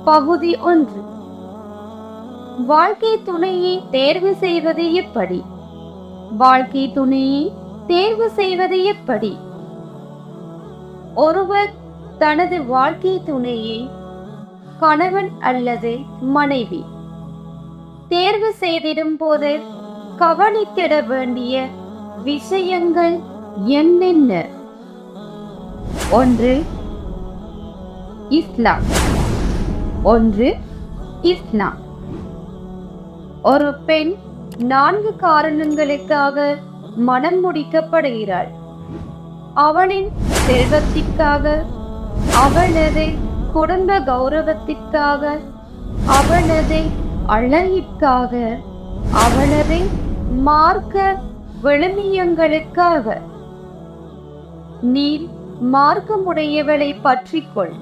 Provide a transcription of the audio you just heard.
பகுதி 1. வாழ்க்கை துணையை தேர்வு செய்வது எப்படி? வாழ்க்கை துணையை தேர்வு செய்வது எப்படி? ஒருவர் தனது வாழ்க்கை துணையை கணவன் அல்லது மனைவி தேர்வு செய்திடும் போது கவனித்திட வேண்டிய விஷயங்கள் என்னென்ன? 1. இஸ்லாம். 1. இஸ்லாம். ஒரு பெண் 4 காரணங்களுக்காக மனம் முடிக்கப்படுகிறாள். அவளின் செல்வத்திற்காக, அவளது குடும்ப கௌரவத்திற்காக, அவளது அழகிற்காக, அவளது மார்க்க விழுமியங்களுக்காக. நீ மார்க்கமுடையவளை பற்றிக்கொள்.